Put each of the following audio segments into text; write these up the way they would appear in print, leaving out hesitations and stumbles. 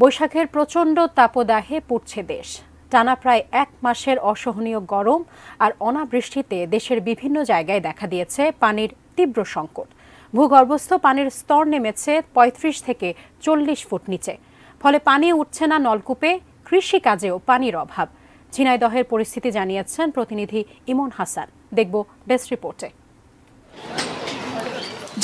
বৈশাখের প্রচণ্ড তাপদাহে পুড়ছে দেশ। টানা প্রায় এক মাসের অসহনীয় গরম আর অনাবৃষ্টিতে দেশের বিভিন্ন জায়গায় দেখা দিয়েছে পানির তীব্র সংকট। ভূগর্ভস্থ পানির স্তর নেমেছে ৩৫ থেকে ৪০ ফুট নিচে। ফলে পানি উঠছে না নলকূপে, কৃষিকাজেও পানির অভাব। ঝিনাইদহের পরিস্থিতি জানিয়েছেন প্রতিনিধি ইমন হাসান। দেখব ডেস্ক রিপোর্টে।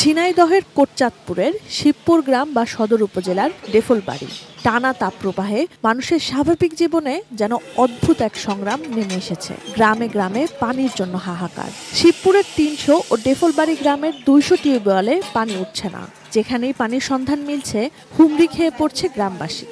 ঝিনাইদহের কোটচাঁদপুরের শিবপুর গ্রাম বা সদর উপজেলার ডেফলবাড়ি। টানা তাপপ্রবাহে মানুষের স্বাভাবিক জীবনে যেন অদ্ভুত এক সংগ্রাম নেমে এসেছে। গ্রামে গ্রামে পানির জন্য হাহাকার। শিবপুরের ৩০০ ও ডেফলবাড়ি গ্রামের ২০০ টিউবওয়েলে পানি উঠছে না। যেখানেই পানির সন্ধান মিলছে, হুমড়ি খেয়ে পড়ছে গ্রামবাসী।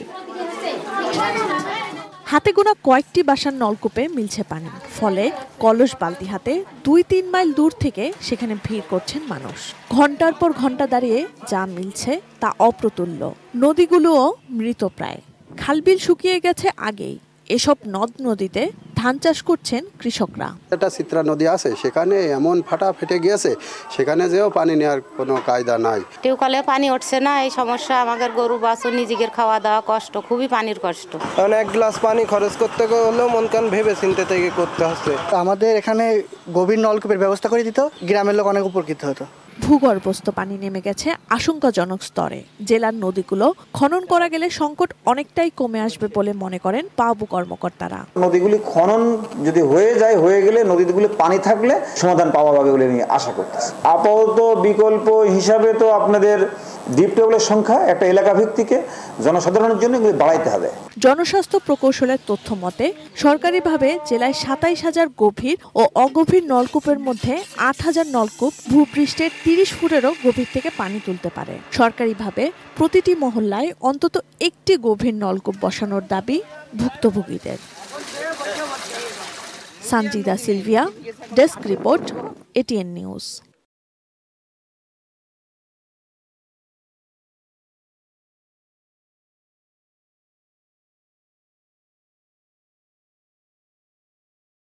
হাতে গোনা কয়েকটি বাসার নলকূপে মিলছে পানি। ফলে কলস বালতি হাতে ২-৩ মাইল দূর থেকে সেখানে ভিড় করছেন মানুষ। ঘন্টার পর ঘন্টা দাঁড়িয়ে যা মিলছে তা অপ্রতুল্য। নদীগুলোও মৃতপ্রায়। খালবিল শুকিয়ে গেছে আগেই। এসব নদ নদীতে ধান চাষ করছেন কৃষকরা। একটা চিত্রা নদী আছে, সেখানে এমন ফাটা ফেটে গিয়েছে, সেখানে যেও পানি নেওয়ার কোনো কায়দা নাই। টিউবওয়েলে পানি উঠছে না, এই সমস্যা। আমাদের গরু বাছুর নিজেদের খাওয়া দাওয়া কষ্ট, খুবই পানির কষ্ট। কারণ এক গ্লাস পানি খরচ করতে হলেও মন কান ভেবে চিন্তে থেকে করতে হচ্ছে। আমাদের এখানে গভীর নলকূপের ব্যবস্থা করে দিত, গ্রামের লোক অনেক উপকৃত হতো। ভূগর্ভস্থ পানি নেমে গেছে আশঙ্কাজনক স্তরে। জেলার নদীগুলো খনন করা গেলে সংকট অনেকটাই কমে আসবে বলে মনে করেন পাবু কর্মকর্তারা। নদীগুলি খনন যদি হয়ে গেলে নদীগুলি পানি থাকলে সমাধান পাওয়া যাবে বলে আমি আশা করতেছি। আপাতত বিকল্প হিসাবে তো আপনাদের ডিপ টিউবওয়েলের সংখ্যা একটা এলাকা ভিত্তিকে জনসাধারণের জন্য এগুলি বাড়াইতে হবে। জনস্বাস্থ্য প্রকৌশলের তথ্য মতে সরকারিভাবে জেলায় ২৭,০০০ গভীর ও অগভীর নলকূপের মধ্যে ৮,০০০ নলকূপ ভূপৃষ্ঠের ৩০ ফুটেরও গভীর থেকে পানি তুলতে পারে। সরকারিভাবে প্রতিটি মহল্লায় অন্তত একটি গভীর নলকূপ বসানোর দাবি ভুক্তভোগীদের। Sanjida Sylvia, desk report, ATN news.